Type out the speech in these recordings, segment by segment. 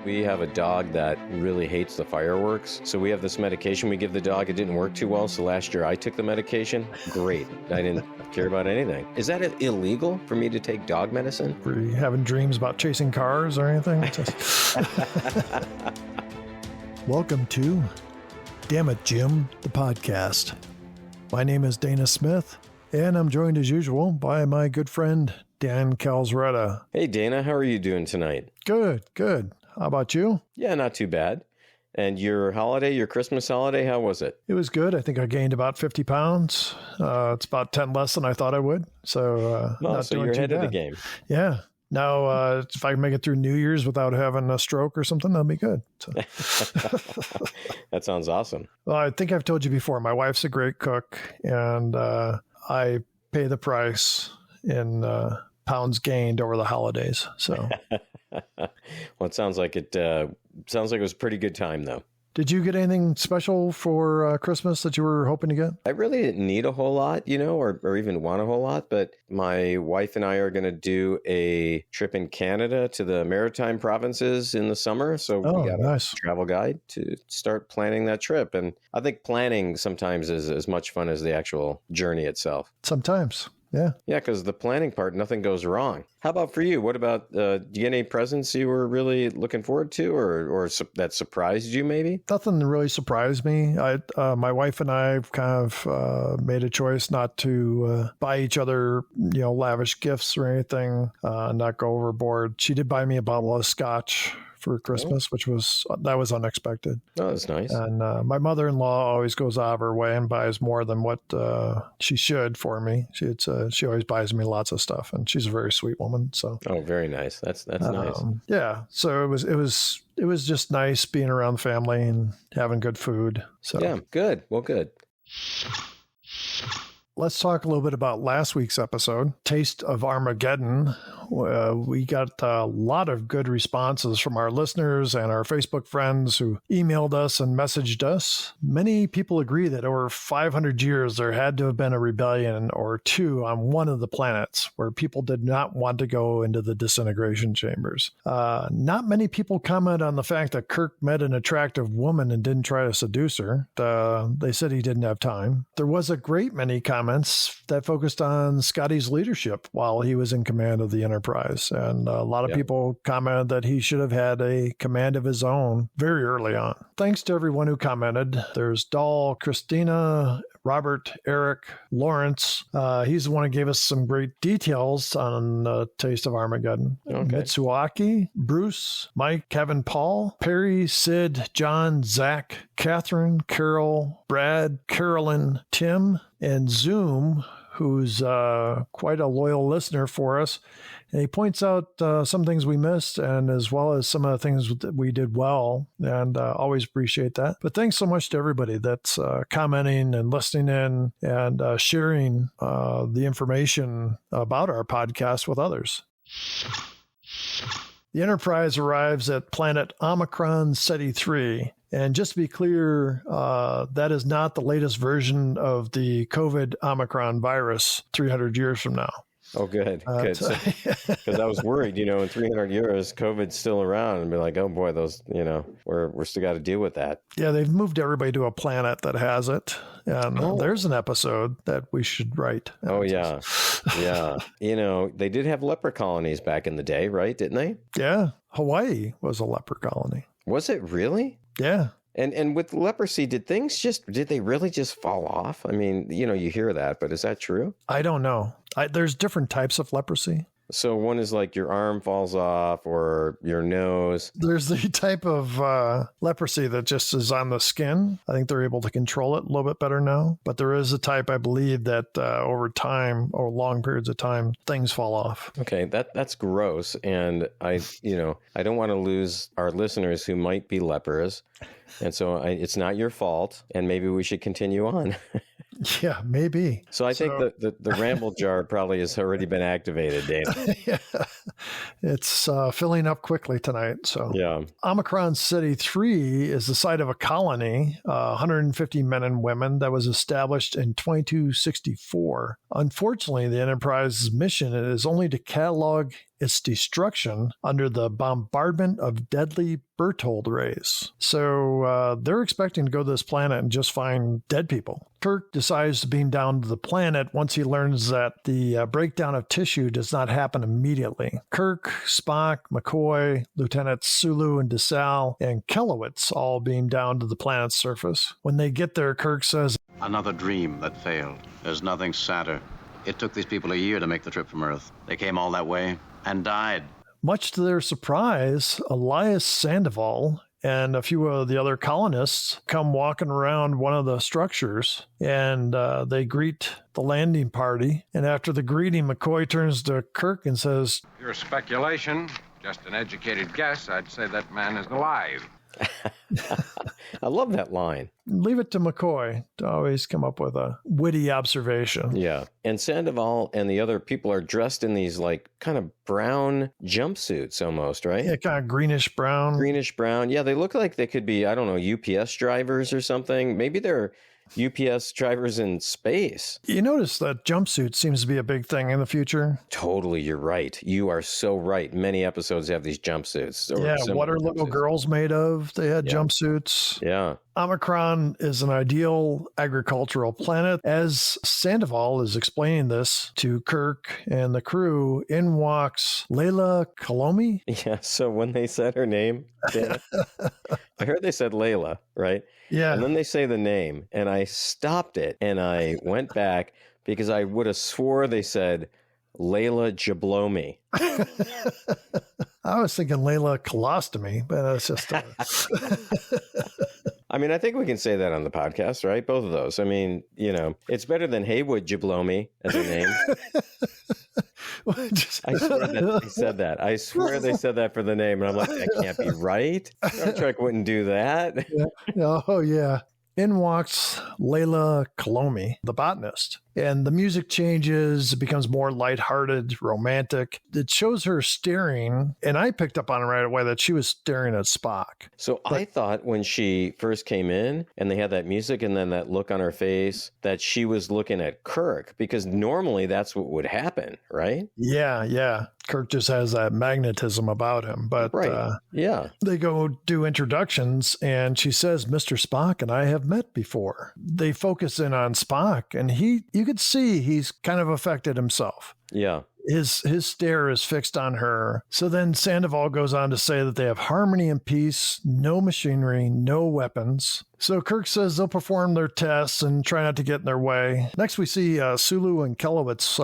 We have a dog that really hates the fireworks. So we have this medication we give the dog. It didn't work too well. So last year I took the medication. Great. I didn't care about anything. Is that illegal for me to take dog medicine? Were you having dreams about chasing cars or anything? Welcome to Damn It, Jim, the podcast. My name is Dana Smith, and I'm joined as usual by my good friend, Dan Calzaretta. Hey, Dana, how are you doing tonight? Good. How about you? Yeah, not too bad. And your Christmas holiday, how was it? It was good. I think I gained about 50 pounds. It's about 10 less than I thought I would. So, so you're ahead of the game. Yeah. Now, if I can make it through New Year's without having a stroke or something, that'll be good. So. That sounds awesome. Well, I think I've told you before, my wife's a great cook, and I pay the price in pounds gained over the holidays. So, well, it sounds like it was a pretty good time, though. Did you get anything special for Christmas that you were hoping to get? I really didn't need a whole lot, or even want a whole lot. But my wife and I are going to do a trip in Canada to the Maritime provinces in the summer. So we got a travel guide to start planning that trip. And I think planning sometimes is as much fun as the actual journey itself. Sometimes. Yeah. Yeah, because the planning part, nothing goes wrong. How about for you? What about, do you get any presents you were really looking forward to or that surprised you maybe? Nothing really surprised me. My wife and I kind of made a choice not to buy each other, lavish gifts or anything, not go overboard. She did buy me a bottle of scotch for Christmas, which was unexpected. Oh, that's nice. And my mother-in-law always goes out of her way and buys more than what she should for me. She always buys me lots of stuff, and she's a very sweet woman. So very nice. That's nice. Yeah. So it was just nice being around the family and having good food. So yeah, good. Well, good. Let's talk a little bit about last week's episode, Taste of Armageddon. We got a lot of good responses from our listeners and our Facebook friends who emailed us and messaged us. Many people agree that over 500 years there had to have been a rebellion or two on one of the planets where people did not want to go into the disintegration chambers. Not many people comment on the fact that Kirk met an attractive woman and didn't try to seduce her. They said he didn't have time. There was a great many comments that focused on Scotty's leadership while he was in command of the Enterprise. And a lot of people commented that he should have had a command of his own very early on. Thanks to everyone who commented. There's Dahl, Christina, Robert, Eric, Lawrence. He's the one who gave us some great details on Taste of Armageddon. Okay. Mitsuaki, Bruce, Mike, Kevin, Paul, Perry, Sid, John, Zach, Catherine, Carol, Brad, Carolyn, Tim, and Zoom, who's quite a loyal listener for us. And he points out some things we missed, and as well as some of the things that we did well, and always appreciate that. But thanks so much to everybody that's commenting and listening in and sharing the information about our podcast with others. The Enterprise arrives at planet Omicron Ceti 3. And just to be clear, that is not the latest version of the COVID Omicron virus 300 years from now. Oh, good. Because I was worried, in 300 years, COVID's still around and be like, oh boy, those, we're still got to deal with that. Yeah, they've moved everybody to a planet that has it. And there's an episode that we should write. Oh, yeah. Yeah. They did have leper colonies back in the day, right? Didn't they? Yeah. Hawaii was a leper colony. Was it really? Yeah. And with leprosy, did they really just fall off? I mean, you hear that, but is that true? I don't know. There's different types of leprosy. So one is like your arm falls off or your nose. There's the type of leprosy that just is on the skin. I think they're able to control it a little bit better now. But there is a type, I believe, that over time or long periods of time, things fall off. Okay, that's gross. And I don't want to lose our listeners who might be lepers. And so it's not your fault. And maybe we should continue on. Yeah, maybe. So I think the ramble jar probably has already been activated, Dana. Yeah, it's filling up quickly tonight. So yeah. Omicron Ceti 3 is the site of a colony, 150 men and women, that was established in 2264. Unfortunately, the Enterprise's mission is only to catalog its destruction under the bombardment of deadly Berthold rays. So they're expecting to go to this planet and just find dead people. Kirk decides to beam down to the planet once he learns that the breakdown of tissue does not happen immediately. Kirk, Spock, McCoy, Lieutenant Sulu and DeSalle, and Kelowitz all beam down to the planet's surface. When they get there, Kirk says, "Another dream that failed. There's nothing sadder. It took these people a year to make the trip from Earth. They came all that way and died." Much to their surprise, Elias Sandoval and a few of the other colonists come walking around one of the structures, and they greet the landing party. And after the greeting, McCoy turns to Kirk and says, "Pure speculation, just an educated guess. I'd say that man is alive." I love that line. Leave it to McCoy to always come up with a witty observation. Yeah. And Sandoval and the other people are dressed in these like kind of brown jumpsuits almost, right? Yeah, kind of greenish brown. Greenish brown. Yeah, they look like they could be, I don't know, UPS drivers or something. Maybe they're UPS drivers in space. You notice that jumpsuit seems to be a big thing in the future. Totally, you're right. You are so right. Many episodes have these jumpsuits. Yeah, what are little girls made of? They had jumpsuits. Yeah. Omicron is an ideal agricultural planet. As Sandoval is explaining this to Kirk and the crew, in walks Layla Kalomi. Yeah, so when they said her name, I heard they said Layla, right? Yeah. And then they say the name, and I stopped it, and I went back because I would have swore they said Layla Jablomi. I was thinking Layla Colostomy, but that's just... I mean, I think we can say that on the podcast, right? Both of those. I mean, you know, it's better than Haywood Jablomi as a name. I swear that they said that. I swear they said that for the name. And I'm like, that can't be right. Star Trek wouldn't do that. Yeah. Oh, yeah. In walks Layla Kalomi, the botanist. And the music changes, it becomes more lighthearted, romantic. It shows her staring, and I picked up on it right away that she was staring at Spock. I thought when she first came in and they had that music and then that look on her face that she was looking at Kirk, because normally that's what would happen, right? Yeah. Kirk just has that magnetism about him. But they go do introductions, and she says, "Mr. Spock and I have met before." They focus in on Spock, and you could see he's kind of affected himself. Yeah. His stare is fixed on her. So then Sandoval goes on to say that they have harmony and peace, no machinery, no weapons. So Kirk says they'll perform their tests and try not to get in their way. Next, we see Sulu and Kelowitz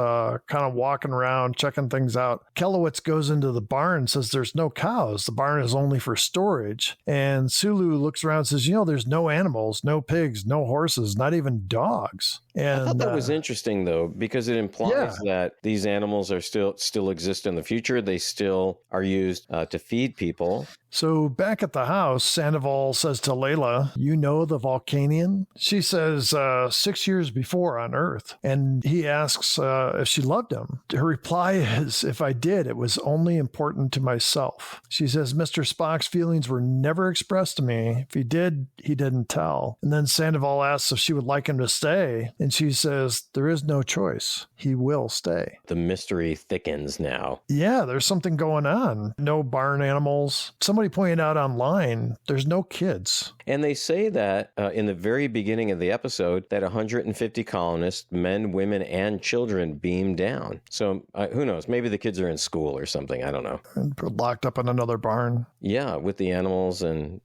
kind of walking around, checking things out. Kelowitz goes into the barn and says there's no cows. The barn is only for storage. And Sulu looks around and says, there's no animals, no pigs, no horses, not even dogs. And I thought that was interesting, though, because it implies that these animals are still exist in the future. They still are used to feed people. So back at the house, Sandoval says to Layla, "You know the Vulcanian?" She says 6 years before on Earth. And he asks if she loved him. Her reply is, "If I did, it was only important to myself." She says, "Mr. Spock's feelings were never expressed to me. If he did, he didn't tell." And then Sandoval asks if she would like him to stay. And she says, "There is no choice. He will stay." The mystery thickens now. Yeah, there's something going on. No barn animals. Somebody pointed out online, there's no kids. And they say that in the very beginning of the episode that 150 colonists, men, women, and children beamed down. So who knows? Maybe the kids are in school or something. I don't know. And locked up in another barn. Yeah, with the animals and...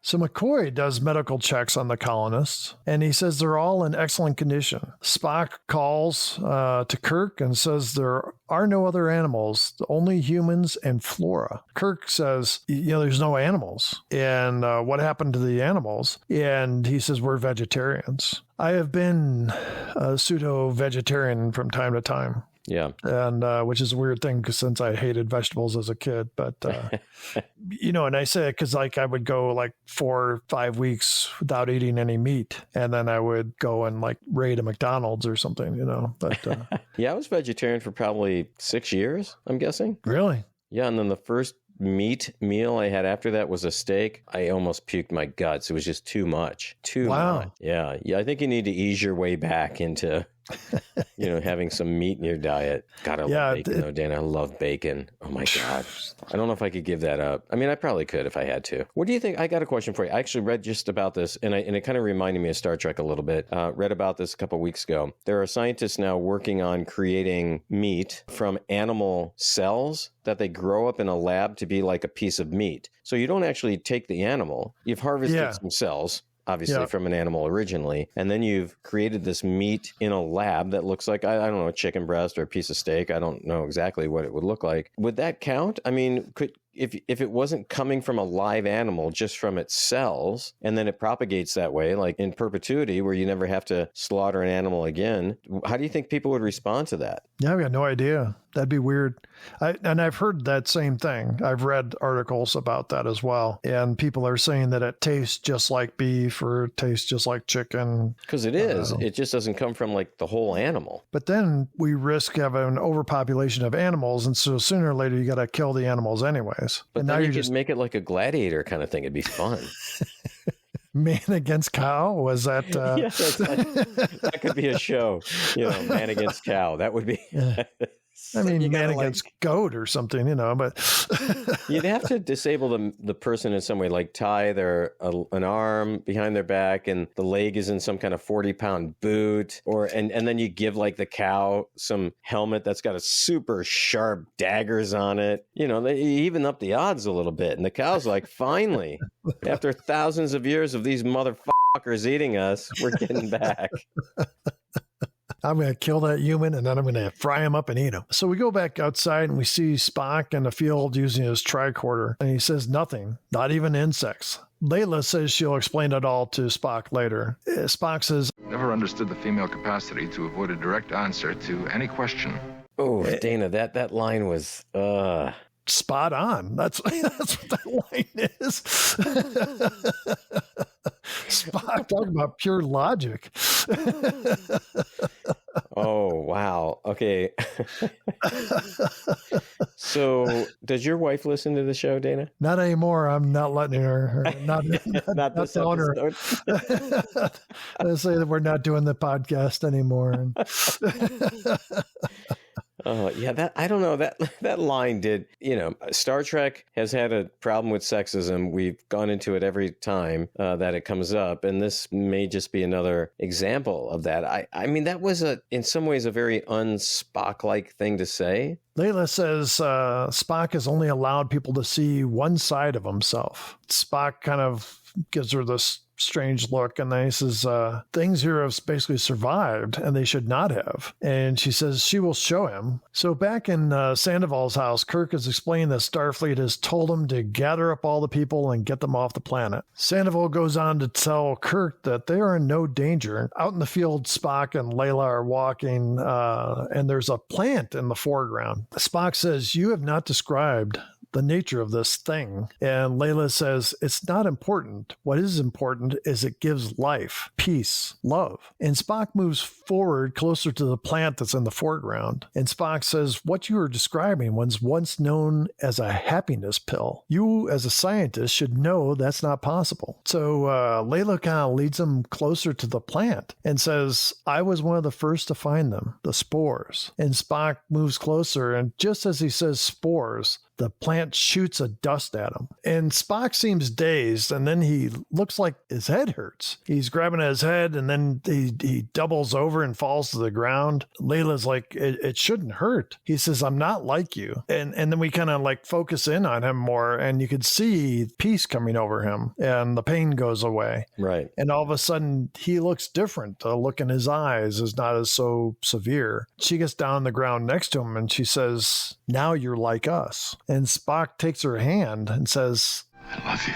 So McCoy does medical checks on the colonists, and he says they're all in excellent condition. Spock calls to Kirk and says there are no other animals, only humans and flora. Kirk says, there's no animals. And what happened to the animals? And he says, we're vegetarians. I have been a pseudo-vegetarian from time to time. Yeah. And which is a weird thing since I hated vegetables as a kid. But, and I say it because I would go 4 or 5 weeks without eating any meat. And then I would go and raid a McDonald's or something, But yeah, I was vegetarian for probably 6 years, I'm guessing. Really? Yeah. And then the first meat meal I had after that was a steak. I almost puked my guts. It was just too much. Too much. Yeah. I think you need to ease your way back into Having some meat in your diet. God, I love bacon, though, Dan. I love bacon. Oh, my God. I don't know if I could give that up. I mean, I probably could if I had to. What do you think? I got a question for you. I actually read just about this, and it kind of reminded me of Star Trek a little bit. Read about this a couple weeks ago. There are scientists now working on creating meat from animal cells that they grow up in a lab to be like a piece of meat. So you don't actually take the animal. You've harvested some cells, obviously from an animal originally, and then you've created this meat in a lab that looks like, I don't know, a chicken breast or a piece of steak. I don't know exactly what it would look like. Would that count? I mean, if it wasn't coming from a live animal, just from its cells, and then it propagates that way, like in perpetuity, where you never have to slaughter an animal again, how do you think people would respond to that? Yeah, I've got no idea. That'd be weird. And I've heard that same thing. I've read articles about that as well. And people are saying that it tastes just like beef or it tastes just like chicken. Because it is. It just doesn't come from like the whole animal. But then we risk having an overpopulation of animals. And so sooner or later, you got to kill the animals anyways. But and then you could make it like a gladiator kind of thing. It'd be fun. Man against cow? Was that? Yes, that could be a show. Man against cow. That would be. I mean, man against goat or something, but you'd have to disable the person in some way, like tie an arm behind their back and the leg is in some kind of 40-pound boot, and then you give like the cow some helmet that's got a super sharp daggers on it. They even up the odds a little bit, and the cow's like, finally, after thousands of years of these motherfuckers eating us, we're getting back. I'm going to kill that human and then I'm going to fry him up and eat him. So we go back outside and we see Spock in the field using his tricorder. And he says nothing, not even insects. Layla says she'll explain it all to Spock later. Spock says, never understood the female capacity to avoid a direct answer to any question. Oh, Dana, that line was... spot on. That's what that line is. Spock talking about pure logic. Oh, wow. Okay. So does your wife listen to the show, Dana? Not anymore. I'm not letting her. Not this telling her. I say that we're not doing the podcast anymore. Oh, yeah, I don't know, that line did, Star Trek has had a problem with sexism. We've gone into it every time that it comes up, and this may just be another example of that. I mean, that was in some ways a very un-Spock-like thing to say. Layla says Spock has only allowed people to see one side of himself. Spock kind of gives her this strange look, and then he says things here have basically survived and they should not have, and she says she will show him. So back in Sandoval's house, Kirk is explaining that Starfleet has told him to gather up all the people and get them off the planet. Sandoval goes on to tell Kirk that they are in no danger. Out in the field, Spock and Layla are walking and there's a plant in the foreground. Spock says, you have not described the nature of this thing. And Layla says, it's not important. What is important is it gives life, peace, love. And Spock moves forward closer to the plant that's in the foreground. And Spock says, what you are describing was once known as a happiness pill. You, as a scientist, should know that's not possible. So Layla kind of leads him closer to the plant and says, I was one of the first to find them, the spores. And Spock moves closer, and just as he says spores, the plant shoots a dust at him. And Spock seems dazed, and then he looks like his head hurts. He's grabbing at his head, and then he doubles over and falls to the ground. Layla's like, it shouldn't hurt. He says, I'm not like you. And then we kind of like focus in on him more, and you could see peace coming over him, and the pain goes away. Right. And all of a sudden, he looks different. The look in his eyes is not as so severe. She gets down on the ground next to him, and she says, now you're like us. And Spock takes her hand and says, I love you.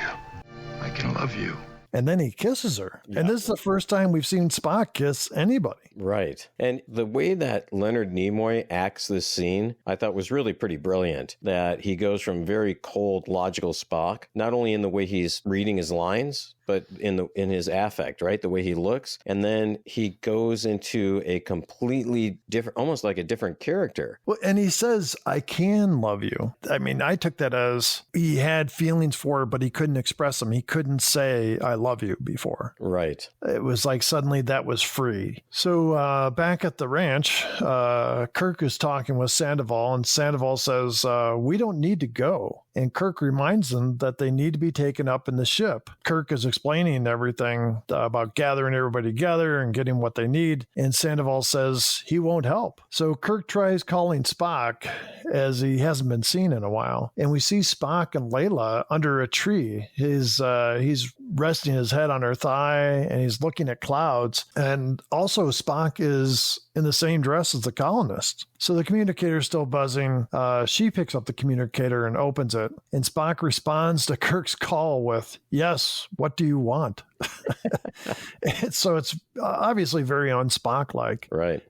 I can love you. And then he kisses her. Yeah. And this is the first time we've seen Spock kiss anybody. Right. And the way that Leonard Nimoy acts this scene, I thought was really pretty brilliant. That he goes from very cold, logical Spock, not only in the way he's reading his lines, but in his affect, right? The way he looks. And then he goes into a completely different, almost like a different character. Well, and he says, I can love you. I mean, I took that as he had feelings for her, but he couldn't express them. He couldn't say, I love you before. Right. It was like suddenly that was free. So back at the ranch, Kirk is talking with Sandoval, and Sandoval says, we don't need to go. And Kirk reminds them that they need to be taken up in the ship. Kirk is explaining everything about gathering everybody together and getting what they need. And Sandoval says he won't help. So Kirk tries calling Spock, as he hasn't been seen in a while. And we see Spock and Layla under a tree. He's resting his head on her thigh, and he's looking at clouds. And also Spock is in the same dress as the colonists. So the communicator's still buzzing. She picks up the communicator and opens it. And Spock responds to Kirk's call with, yes, what do you want? So it's obviously very un-Spock-like. Right.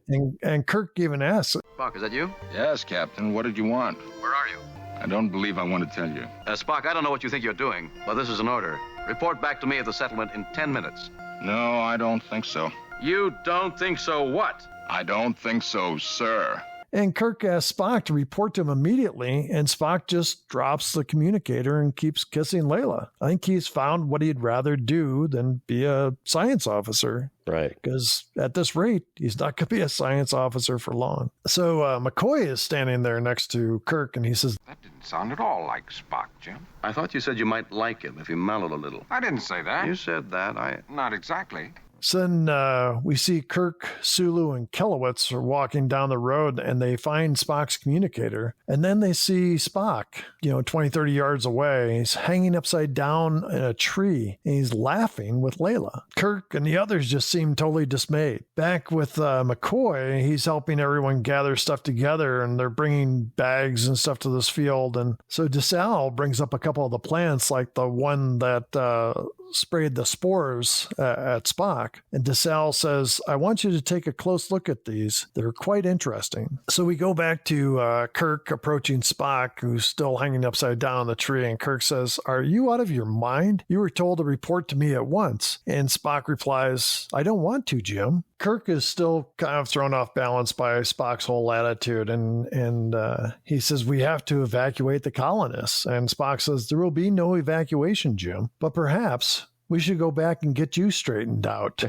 And Kirk even asks, Spock, is that you? Yes, Captain. What did you want? Where are you? I don't believe I want to tell you. Spock, I don't know what you think you're doing, but this is an order. Report back to me at the settlement in 10 minutes. No, I don't think so. You don't think so what? I don't think so, sir. And Kirk asks Spock to report to him immediately, and Spock just drops the communicator and keeps kissing Layla. I think he's found what he'd rather do than be a science officer. Right. Because at this rate, he's not going to be a science officer for long. So McCoy is standing there next to Kirk, and he says, That didn't sound at all like Spock, Jim. I thought you said you might like him if he mellowed a little. I didn't say that. You said that. Not exactly. So then we see Kirk, Sulu, and Kelowitz are walking down the road, and they find Spock's communicator. And then they see Spock, 20, 30 yards away. He's hanging upside down in a tree, and he's laughing with Layla. Kirk and the others just seem totally dismayed. Back with McCoy, he's helping everyone gather stuff together, and they're bringing bags and stuff to this field. And so DeSalle brings up a couple of the plants, like the one that sprayed the spores at Spock. And DeSalle says, I want you to take a close look at these. They're quite interesting. So we go back to Kirk approaching Spock, who's still hanging upside down on the tree. And Kirk says, are you out of your mind? You were told to report to me at once. And Spock replies, I don't want to, Jim. Kirk is still kind of thrown off balance by Spock's whole attitude. And he says, we have to evacuate the colonists. And Spock says, there will be no evacuation, Jim. But perhaps we should go back and get you straightened out.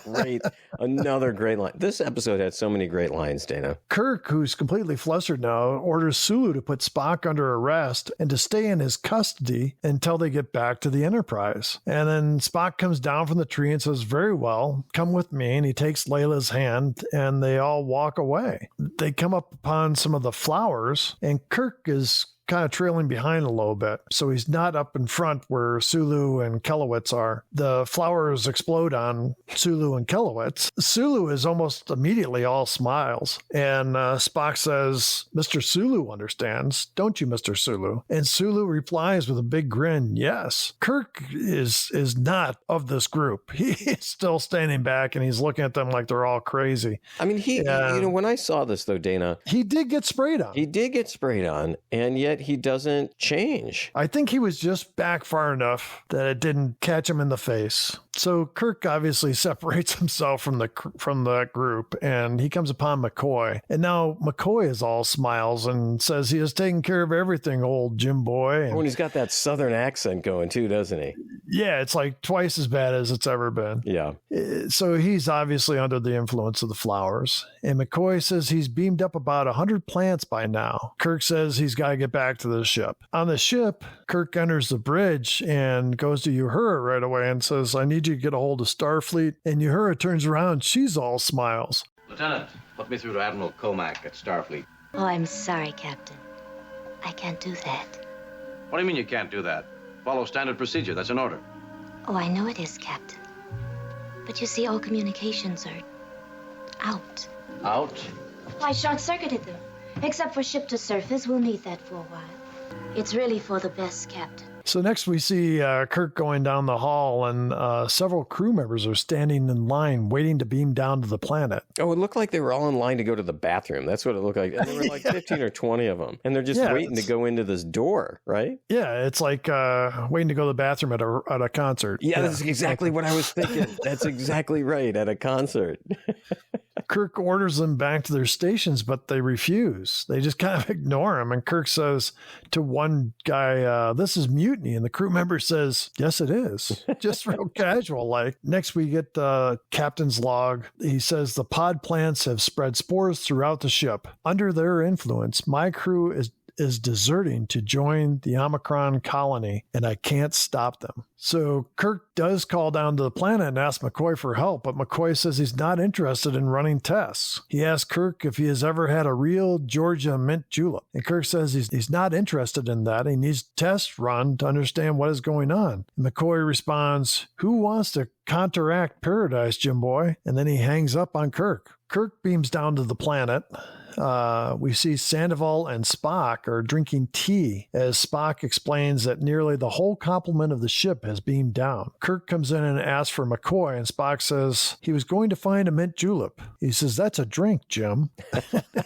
Great. Another great line. This episode had so many great lines, Dana. Kirk, who's completely flustered now, orders Sulu to put Spock under arrest and to stay in his custody until they get back to the Enterprise. And then Spock comes down from the tree and says, very well, come with me. And he takes Layla's hand and they all walk away. They come up upon some of the flowers, and Kirk is kind of trailing behind a little bit. So he's not up in front where Sulu and Kelowitz are. The flowers explode on Sulu and Kelowitz. Sulu is almost immediately all smiles. And Spock says, Mr. Sulu understands, don't you, Mr. Sulu? And Sulu replies with a big grin, yes. Kirk is not of this group. He is still standing back and he's looking at them like they're all crazy. I mean, when I saw this though, Dana, he did get sprayed on. He did get sprayed on, and yet he doesn't change. I think he was just back far enough that it didn't catch him in the face. So Kirk obviously separates himself from the group, and he comes upon McCoy. And now McCoy is all smiles and says he has taken care of everything, old Jim boy. And he's got that southern accent going too, doesn't he? Yeah, it's like twice as bad as it's ever been. Yeah. So he's obviously under the influence of the flowers. And McCoy says he's beamed up about 100 plants by now. Kirk says he's got to get back to the ship. On the ship, Kirk enters the bridge and goes to Uhura right away and says, I need you to get a hold of Starfleet. And Uhura turns around. She's all smiles. Lieutenant, put me through to Admiral Comac at Starfleet. Oh, I'm sorry, Captain. I can't do that. What do you mean you can't do that? Follow standard procedure. That's an order. Oh, I know it is, Captain. But you see, all communications are out. Out? Oh, I short-circuited them. Except for ship to surface, we'll need that for a while. It's really for the best, Captain. So next we see Kirk going down the hall, and several crew members are standing in line waiting to beam down to the planet. Oh, it looked like they were all in line to go to the bathroom. That's what it looked like. And there were like 15 or 20 of them. And they're just waiting to go into this door, right? Yeah, it's like waiting to go to the bathroom at a concert. Yeah, that's exactly what I was thinking. That's exactly right, at a concert. Kirk orders them back to their stations, but they refuse. They just kind of ignore him. And Kirk says to one guy, this is mutiny. And the crew member says, yes, it is. Just real casual. Like, next we get the captain's log. He says the pod plants have spread spores throughout the ship. Under their influence, my crew is deserting to join the Omicron colony, and I can't stop them. So Kirk does call down to the planet and ask McCoy for help, but McCoy says he's not interested in running tests. He asks Kirk if he has ever had a real Georgia mint julep, and Kirk says he's not interested in that. He needs tests run to understand what is going on. And McCoy responds, who wants to counteract paradise, Jim boy? And then he hangs up on Kirk. Kirk beams down to the planet. We see Sandoval and Spock are drinking tea as Spock explains that nearly the whole complement of the ship has beamed down. Kirk comes in and asks for McCoy, and Spock says he was going to find a mint julep. He says, that's a drink, Jim.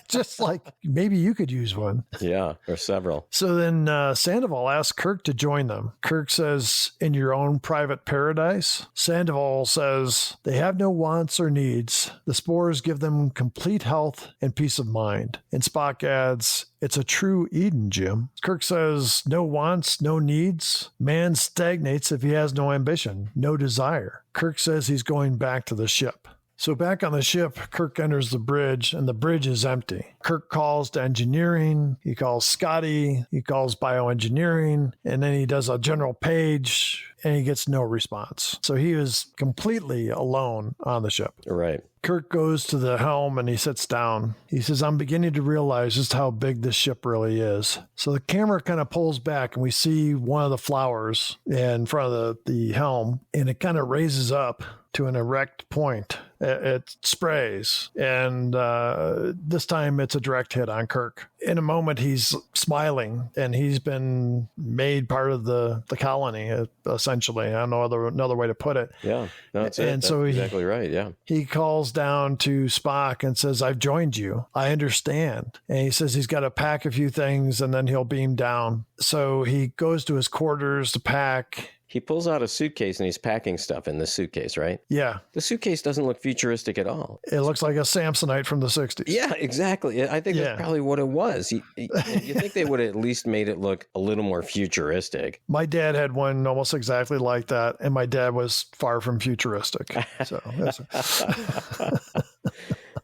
Just like maybe you could use one. Yeah, or several. So then Sandoval asks Kirk to join them. Kirk says, in your own private paradise? Sandoval says, they have no wants or needs. The spores give them complete health and peace of mind. And Spock adds, it's a true Eden, Jim. Kirk says, no wants, no needs. Man stagnates if he has no ambition, no desire. Kirk says he's going back to the ship. So back on the ship, Kirk enters the bridge, and the bridge is empty. Kirk calls to engineering, he calls Scotty, he calls bioengineering, and then he does a general page, and he gets no response. So he is completely alone on the ship. Right. Kirk goes to the helm and he sits down. He says, I'm beginning to realize just how big this ship really is. So the camera kind of pulls back and we see one of the flowers in front of the helm, and it kind of raises up to an erect point. It sprays, and this time it's a direct hit on Kirk. In a moment, he's smiling, and he's been made part of the colony, essentially. I don't know another way to put it. Yeah, no, that's it. And that's so exactly right, yeah. He calls down to Spock and says, I've joined you. I understand. And he says he's got to pack a few things, and then he'll beam down. So he goes to his quarters to pack. He pulls out a suitcase and he's packing stuff in the suitcase, right? Yeah. The suitcase doesn't look futuristic at all. It looks like a Samsonite from the 60s. Yeah, exactly. I think that's probably what it was. You think they would have at least made it look a little more futuristic. My dad had one almost exactly like that, and my dad was far from futuristic. So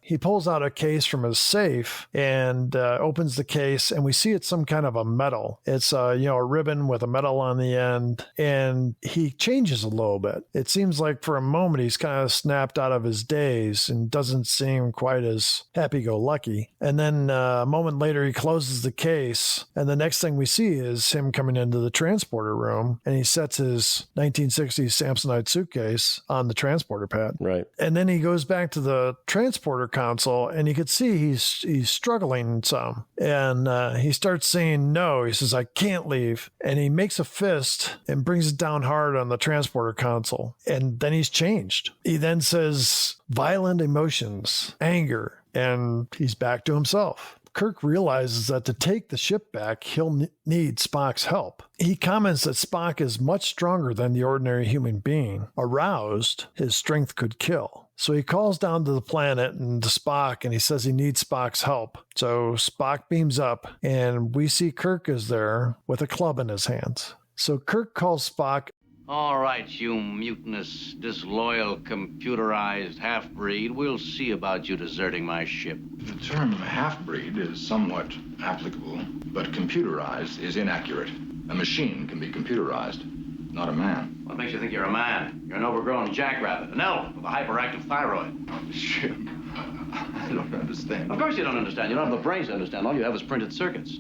he pulls out a case from his safe and opens the case, and we see it's some kind of a metal. It's a ribbon with a metal on the end, and he changes a little bit. It seems like for a moment he's kind of snapped out of his daze and doesn't seem quite as happy-go-lucky. And then a moment later he closes the case, and the next thing we see is him coming into the transporter room, and he sets his 1960s Samsonite suitcase on the transporter pad. Right. And then he goes back to the transporter console, and you could see he's struggling some. And he starts saying no. He says, I can't leave. And he makes a fist and brings it down hard on the transporter console. And then he's changed. He then says, violent emotions, anger, and he's back to himself. Kirk realizes that to take the ship back, he'll need Spock's help. He comments that Spock is much stronger than the ordinary human being. Aroused, his strength could kill. So he calls down to the planet and to Spock, and he says he needs Spock's help. So Spock beams up, and we see Kirk is there with a club in his hands. So Kirk calls Spock. All right, you mutinous, disloyal, computerized half-breed. We'll see about you deserting my ship. The term half-breed is somewhat applicable, but computerized is inaccurate. A machine can be computerized, not a man. What makes you think you're a man? You're an overgrown jackrabbit, an elf with a hyperactive thyroid. Ship. I don't understand. Of course you don't understand. You don't have the brains to understand. All you have is printed circuits.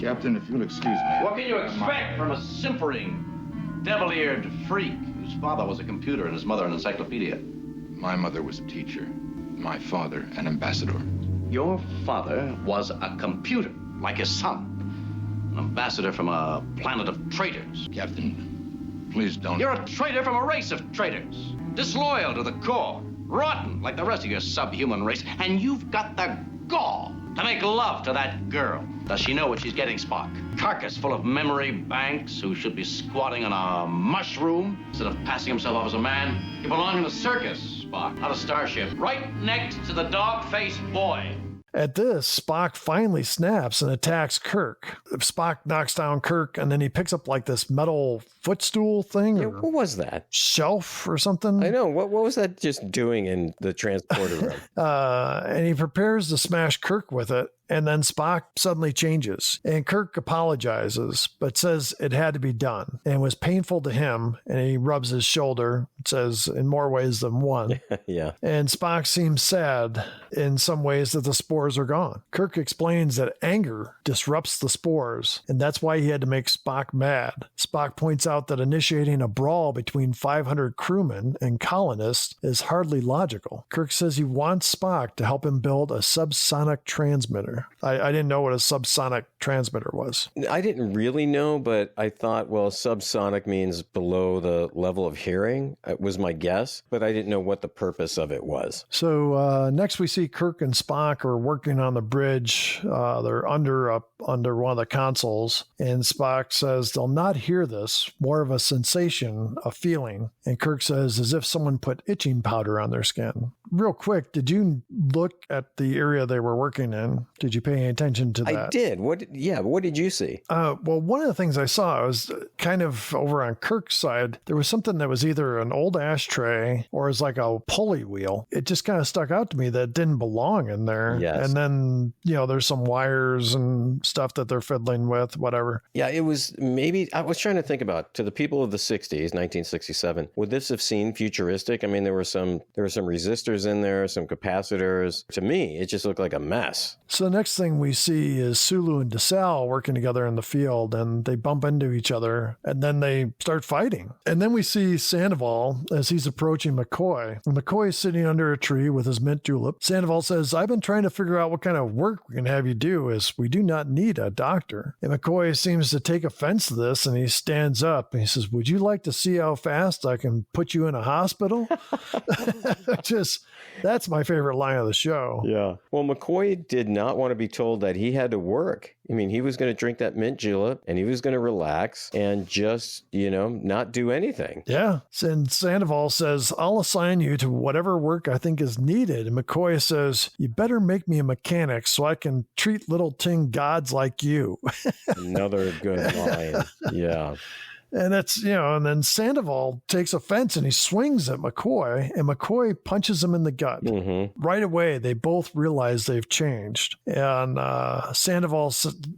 Captain, if you'll excuse me. What can you expect from a simpering, devil-eared freak whose father was a computer and his mother an encyclopedia? My mother was a teacher. My father, an ambassador. Your father was a computer, like his son. An ambassador from a planet of traitors. Captain, please don't. You're a traitor from a race of traitors. Disloyal to the core. Rotten like the rest of your subhuman race. And you've got the gall to make love to that girl. Does she know what she's getting, Spock? Carcass full of memory banks who should be squatting on a mushroom instead of passing himself off as a man. You belong in a circus, Spock, not a starship. Right next to the dog-faced boy. At this, Spock finally snaps and attacks Kirk. Spock knocks down Kirk, and then he picks up like this metal footstool thing. Yeah, what was that? Shelf or something? I know. What was that just doing in the transporter room? And he prepares to smash Kirk with it. And then Spock suddenly changes, and Kirk apologizes, but says it had to be done and was painful to him. And he rubs his shoulder, says in more ways than one. Yeah. And Spock seems sad in some ways that the spores are gone. Kirk explains that anger disrupts the spores, and that's why he had to make Spock mad. Spock points out that initiating a brawl between 500 crewmen and colonists is hardly logical. Kirk says he wants Spock to help him build a subsonic transmitter. I didn't know what a subsonic transmitter was. I didn't really know, but I thought, well, subsonic means below the level of hearing. It was my guess, but I didn't know what the purpose of it was. So next we see Kirk and Spock are working on the bridge. They're under one of the consoles, and Spock says they'll not hear this, more of a sensation, a feeling. And Kirk says as if someone put itching powder on their skin. Real quick, did you look at the area they were working in? Did you pay any attention to that? I did. What did you see? Well, one of the things I saw was kind of over on Kirk's side. There was something that was either an old ashtray or is like a pulley wheel. It just kind of stuck out to me that it didn't belong in there. Yes. And then, there's some wires and stuff that they're fiddling with, whatever. Yeah, it was maybe, I was trying to think about, to the people of the 60s, 1967, would this have seemed futuristic? I mean, there were some resistors in there, some capacitors. To me, it just looked like a mess. So the next thing we see is Sulu and DeSalle working together in the field, and they bump into each other, and then they start fighting. And then we see Sandoval as he's approaching McCoy. And McCoy is sitting under a tree with his mint julep. Sandoval says, "I've been trying to figure out what kind of work we can have you do, as we do not need a doctor." And McCoy seems to take offense to this, and he stands up and he says, "Would you like to see how fast I can put you in a hospital?" That's my favorite line of the show. Yeah. Well, McCoy did not want to be told that he had to work. I mean, he was going to drink that mint julep and he was going to relax and just, not do anything. Yeah. And Sandoval says, "I'll assign you to whatever work I think is needed." And McCoy says, "You better make me a mechanic so I can treat little tin gods like you." Another good line. Yeah. And that's, and then Sandoval takes offense and he swings at McCoy, and McCoy punches him in the gut. Mm-hmm. Right away, they both realize they've changed. And Sandoval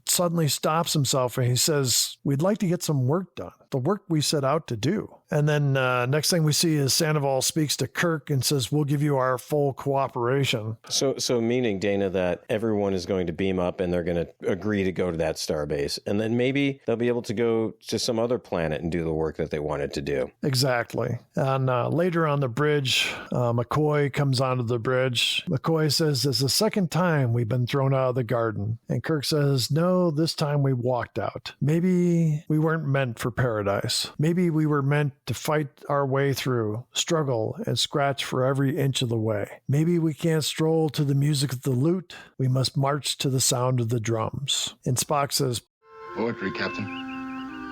suddenly stops himself and he says, "We'd like to get some work done, the work we set out to do." And then next thing we see is Sandoval speaks to Kirk and says, "We'll give you our full cooperation." So meaning, Dana, that everyone is going to beam up and they're going to agree to go to that starbase. And then maybe they'll be able to go to some other planet and do the work that they wanted to do. Exactly. And later on the bridge, McCoy comes onto the bridge. McCoy says, "It's the second time we've been thrown out of the garden." And Kirk says, "No, this time we walked out. Maybe we weren't meant for paradise. Maybe we were meant to fight our way through, struggle, and scratch for every inch of the way. Maybe we can't stroll to the music of the lute. We must march to the sound of the drums." And Spock says, "Poetry, Captain.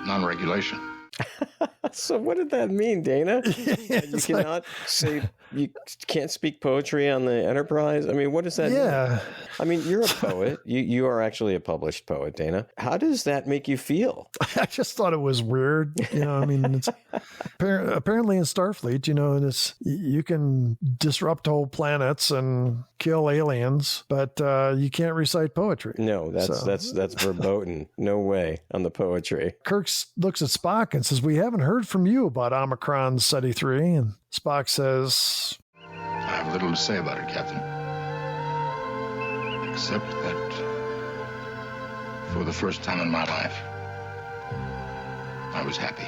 Non-regulation." So what did that mean, Dana? You cannot say, you can't speak poetry on the Enterprise? I mean, what does that mean? I mean, you're a poet. You are actually a published poet, Dana. How does that make you feel? I just thought it was weird. I mean, it's apparently in Starfleet, you can disrupt whole planets and kill aliens, but you can't recite poetry. No, that's verboten. No way on the poetry. Kirk looks at Spock and says, "We haven't heard from you about Omicron SETI 3. And Spock says, "I have little to say about it, Captain. Except that for the first time in my life, I was happy."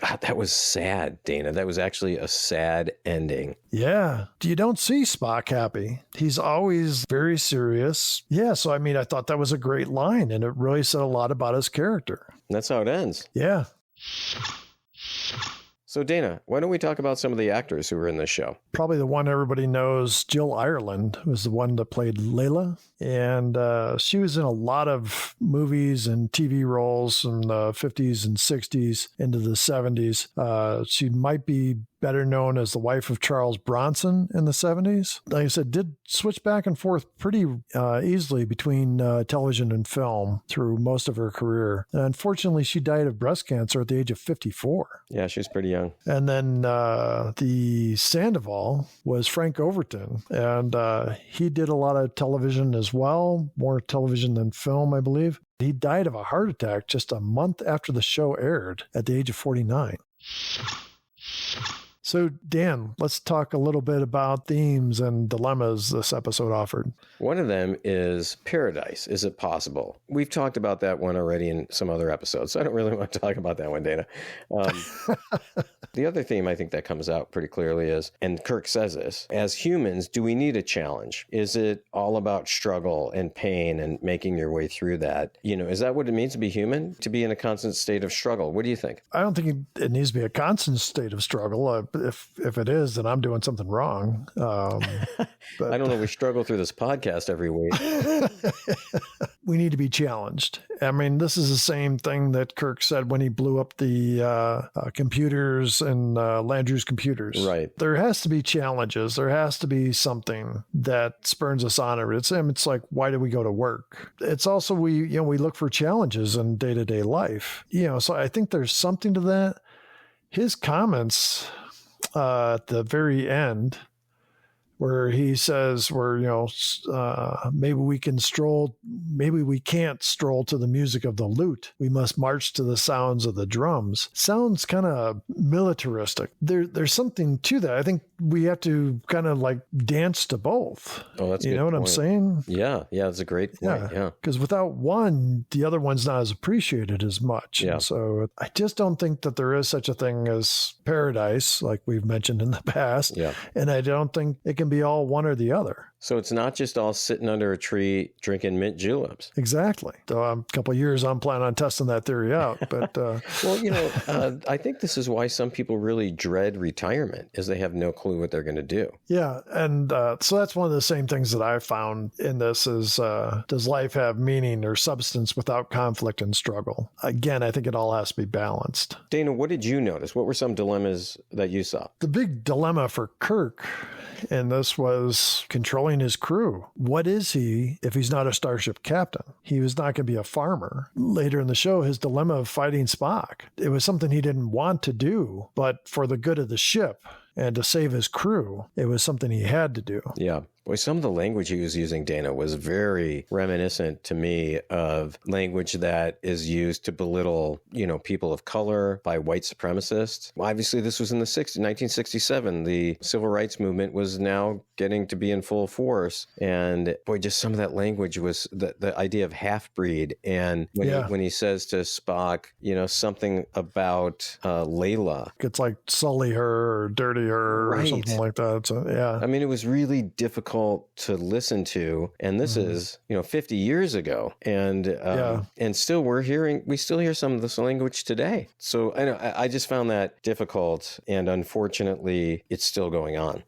God, that was sad, Dana. That was actually a sad ending. Yeah. You don't see Spock happy. He's always very serious. Yeah, so I thought that was a great line, and it really said a lot about his character. And that's how it ends. Yeah. So, Dana, why don't we talk about some of the actors who were in this show? Probably the one everybody knows, Jill Ireland, was the one that played Layla. And she was in a lot of movies and TV roles from the 50s and 60s into the 70s. She might be better known as the wife of Charles Bronson in the 70s. Like I said, did switch back and forth pretty easily between television and film through most of her career. And unfortunately, she died of breast cancer at the age of 54. Yeah, she was pretty young. And then the Sandoval was Frank Overton. And he did a lot of television as well, more television than film, I believe. He died of a heart attack just a month after the show aired at the age of 49. So, Dan, let's talk a little bit about themes and dilemmas this episode offered. One of them is paradise. Is it possible? We've talked about that one already in some other episodes, so I don't really want to talk about that one, Dana. The other theme I think that comes out pretty clearly is, and Kirk says this, as humans, do we need a challenge? Is it all about struggle and pain and making your way through that? Is that what it means to be human? To be in a constant state of struggle? What do you think? I don't think it needs to be a constant state of struggle. If it is, then I'm doing something wrong. But I don't know. We struggle through this podcast every week. We need to be challenged. This is the same thing that Kirk said when he blew up the computers and Landru's computers. Right. There has to be challenges. There has to be something that spurns us on. It's like, why do we go to work? It's also we look for challenges in day-to-day life. So I think there's something to that. His comments at the very end, where he says, maybe we can't stroll to the music of the lute. We must march to the sounds of the drums. Sounds kind of militaristic. There's something to that. I think we have to kind of like dance to both. Oh, that's a good You know what point. I'm saying? Yeah, that's a great point. Yeah. Because without one, the other one's not as appreciated as much. Yeah. And so I just don't think that there is such a thing as paradise, like we've mentioned in the past. Yeah. And I don't think it can be all one or the other. So it's not just all sitting under a tree drinking mint juleps. Exactly. So a couple of years, I'm planning on testing that theory out. But well, I think this is why some people really dread retirement, is they have no clue what they're going to do. Yeah. And so that's one of the same things that I found in this is, does life have meaning or substance without conflict and struggle? Again, I think it all has to be balanced. Dana, what did you notice? What were some dilemmas that you saw? The big dilemma for Kirk in this was controlling his crew. What is he if he's not a starship captain? He was not going to be a farmer. Later in the show, his dilemma of fighting Spock, it was something he didn't want to do, but for the good of the ship and to save his crew, it was something he had to do. Yeah. Boy, some of the language he was using, Dana, was very reminiscent to me of language that is used to belittle, people of color by white supremacists. Well, obviously, this was in the 1967. The civil rights movement was now getting to be in full force. And boy, just some of that language was the idea of half-breed. And when he says to Spock, something about Layla. It's like sully her or dirty her or something like that. So, yeah. It was really difficult to listen to, and this is 50 years ago, and still we still hear some of this language today. So I just found that difficult, and unfortunately it's still going on.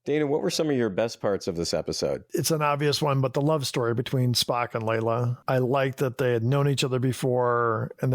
Dana, what were some of your best parts of this episode? It's an obvious one, but the love story between Spock and Layla. I liked that they had known each other before, and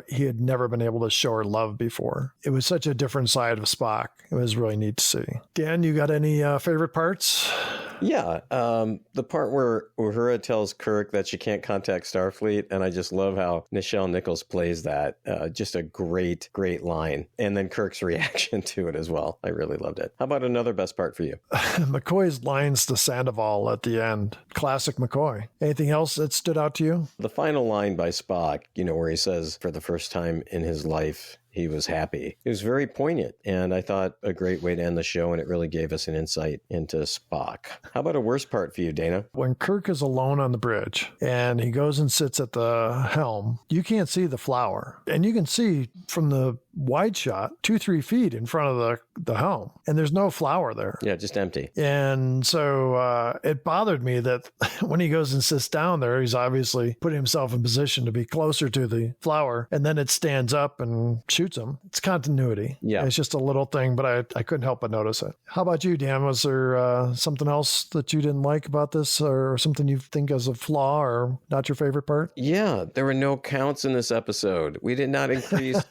he had never been able to show her love before. It was such a different side of Spock. It was really neat to see. Dan, you got any favorite parts? Yeah, the part where Uhura tells Kirk that she can't contact Starfleet, and I just love how Nichelle Nichols plays that. Just a great, great line. And then Kirk's reaction to it as well. I really loved it. How about another best part for you? McCoy's lines to Sandoval at the end. Classic McCoy. Anything else that stood out to you? The final line by Spock, where he says, for the first time in his life, he was happy. It was very poignant, and I thought a great way to end the show, and it really gave us an insight into Spock. How about a worst part for you, Dana? When Kirk is alone on the bridge and he goes and sits at the helm, you can't see the flower. And you can see from the wide shot 2-3 feet in front of the helm, and there's no flower there. Yeah, just empty. And so it bothered me that when he goes and sits down there, he's obviously putting himself in position to be closer to the flower, and then it stands up and shoots him. It's continuity. Yeah. It's just a little thing, but I couldn't help but notice it. How about you, Dan? Was there something else that you didn't like about this, or something you think is a flaw or not your favorite part? Yeah, there were no counts in this episode. We did not increase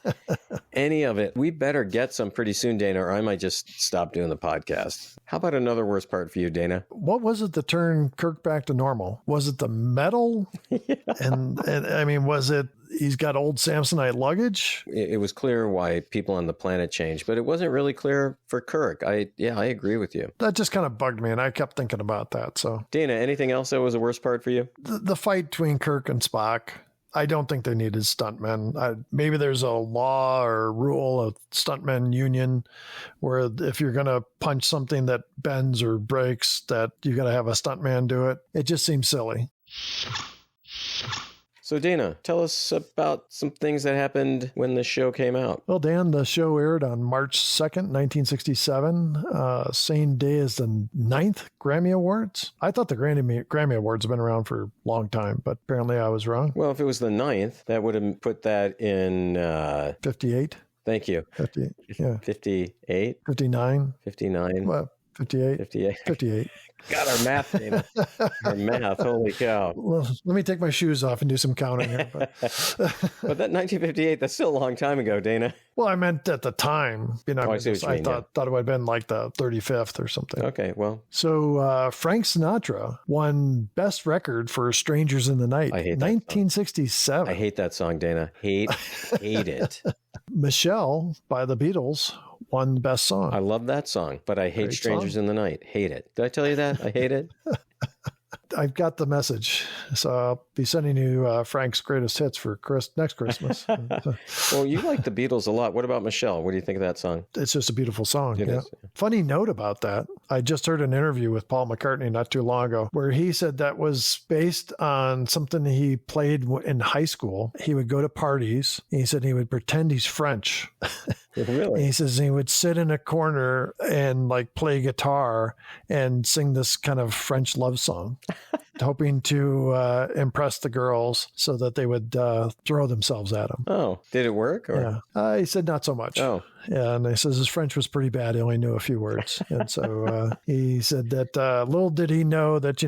any of it. We better get some pretty soon, Dana, or I might just stop doing the podcast. How about another worst part for you, Dana? What was it that turned Kirk back to normal? Was it the metal? Yeah. And I mean, was it he's got old Samsonite luggage? It was clear why people on the planet changed, but it wasn't really clear for Kirk. I agree with you. That just kind of bugged me, and I kept thinking about that. So, Dana, anything else that was a worst part for you? The fight between Kirk and Spock. I don't think they needed stuntmen. Maybe there's a law or rule, a stuntmen union, where if you're going to punch something that bends or breaks, that you got to have a stuntman do it. It just seems silly. So, Dana, tell us about some things that happened when the show came out. Well, Dan, the show aired on March 2nd, 1967, same day as the 9th Grammy Awards. I thought the Grammy Awards have been around for a long time, but apparently I was wrong. Well, if it was the 9th, that would have put that in... 58. Thank you. 50, yeah. 58? 59. 59. What? 58? 58. 58. God, our math, Dana. Our math, holy cow. Well, let me take my shoes off and do some counting here. But that 1958, that's still a long time ago, Dana. Well, I meant at the time. You know, I thought it would have been like the 35th or something. Okay, well. So Frank Sinatra won Best Record for Strangers in the Night. I hate that 1967. I hate that song, Dana. Hate it. Michelle by the Beatles won Best Song. I love that song, but I hate Great Strangers song. in the Night. Hate it. Did I tell you that? I hate it. I've got the message. So I'll be sending you Frank's greatest hits for next Christmas. Well, you like the Beatles a lot. What about Michelle? What do you think of that song? It's just a beautiful song. It is. Funny note about that. I just heard an interview with Paul McCartney not too long ago where he said that was based on something he played in high school. He would go to parties. And he said he would pretend he's French. Really? And he says he would sit in a corner and like play guitar and sing this kind of French love song, hoping to impress the girls so that they would throw themselves at him. Oh, did it work? Or? Yeah. He said not so much. Oh. Yeah, and he says his French was pretty bad. He only knew a few words. And so he said that little did he know that,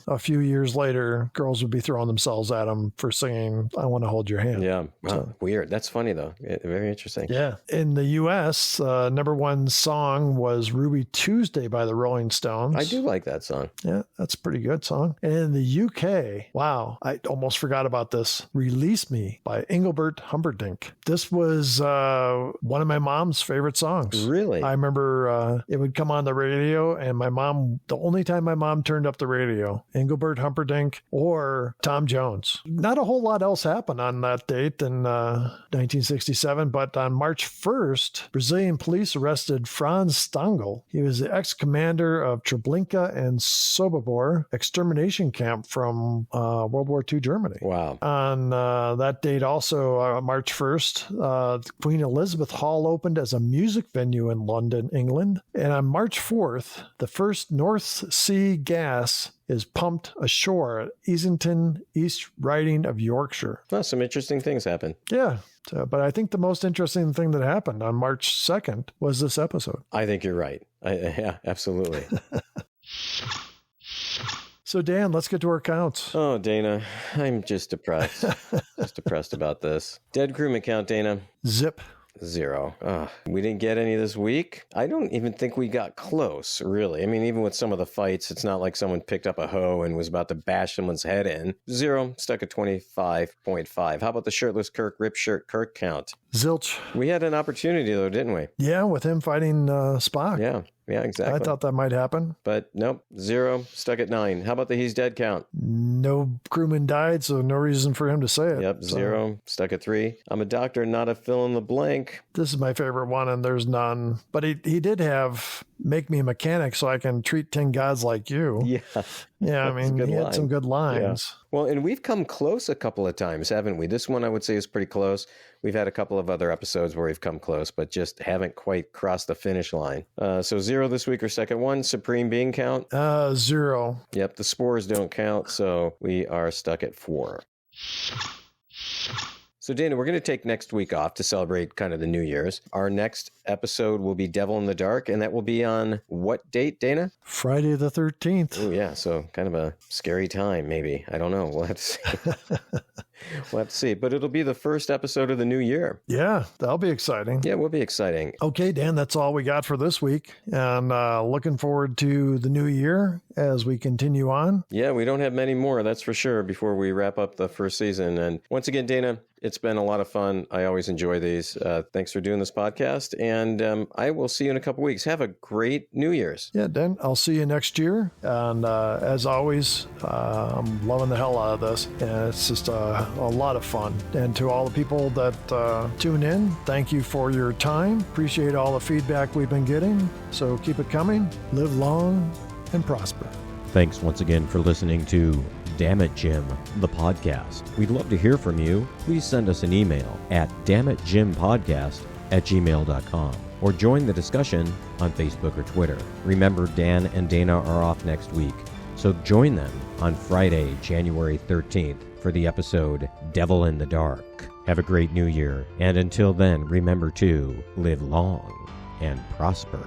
a few years later, girls would be throwing themselves at him for singing, "I Want to Hold Your Hand." Yeah. Wow. So, weird. That's funny, though. Very interesting. Yeah. In the U.S., number one song was Ruby Tuesday by the Rolling Stones. I do like that song. Yeah, that's a pretty good song. And in the U.K., wow, I almost forgot about this. Release Me by Engelbert Humperdinck. This was one of my mom's favorite songs. Really? I remember it would come on the radio, and the only time my mom turned up the radio, Engelbert Humperdinck or Tom Jones. Not a whole lot else happened on that date in 1967, but on March 1st, Brazilian police arrested Franz Stangl. He was the ex-commander of Treblinka and Sobibor extermination camp from World War II Germany. Wow. On that date also, March 1st, Queen Elizabeth Hall opened as a music venue in London, England. And on March 4th, the first North Sea gas is pumped ashore at Easington, East Riding of Yorkshire. Well, some interesting things happened. Yeah. But I think the most interesting thing that happened on March 2nd was this episode. I think you're right. Yeah, absolutely. So, Dan, let's get to our counts. Oh, Dana, I'm just depressed. Just depressed about this. Dead crewman count, Dana. Zip. 0. We didn't get any this week. I don't even think we got close, really. I mean, even with some of the fights, it's not like someone picked up a hoe and was about to bash someone's head in. 0, stuck at 25.5. How about the shirtless Kirk, rip shirt Kirk count? Zilch. We had an opportunity, though, didn't we? Yeah, with him fighting Spock. Yeah. Yeah, exactly. I thought that might happen. But nope, 0, stuck at 9. How about the he's dead count? No crewman died, so no reason for him to say it. Yep, 0, stuck at 3. I'm a doctor, not a fill in the blank. This is my favorite one, and there's none. But he did have make me a mechanic so I can treat 10 gods like you. Yeah. Yeah, I mean, he had some good lines. Yeah. Well, and we've come close a couple of times, haven't we? This one I would say is pretty close. We've had a couple of other episodes where we've come close, but just haven't quite crossed the finish line. So 0 this week or second one. Supreme being count? 0. Yep, the spores don't count, so we are stuck at 4. So, Dana, we're going to take next week off to celebrate kind of the New Year's. Our next episode will be Devil in the Dark, and that will be on what date, Dana? Friday the 13th. Oh, yeah, so kind of a scary time, maybe. I don't know. We'll have to see. We'll have to see. But it'll be the first episode of the new year. Yeah, that'll be exciting. Yeah, it will be exciting. Okay, Dan, that's all we got for this week. And looking forward to the new year as we continue on. Yeah, we don't have many more, that's for sure, before we wrap up the first season. And once again, Dana, it's been a lot of fun. I always enjoy these. Thanks for doing this podcast. And I will see you in a couple weeks. Have a great New Year's. Yeah, Dan, I'll see you next year. And as always, I'm loving the hell out of this. And it's just a lot of fun. And to all the people that tune in, thank you for your time. Appreciate all the feedback we've been getting. So keep it coming. Live long and prosper. Thanks once again for listening to Damn It Jim, the podcast. We'd love to hear from you. Please send us an email at damnitjimpodcast@gmail.com or join the discussion on Facebook or Twitter. Remember, Dan and Dana are off next week, so join them on Friday, January 13th for the episode Devil in the Dark. Have a great new year, and until then, remember to live long and prosper.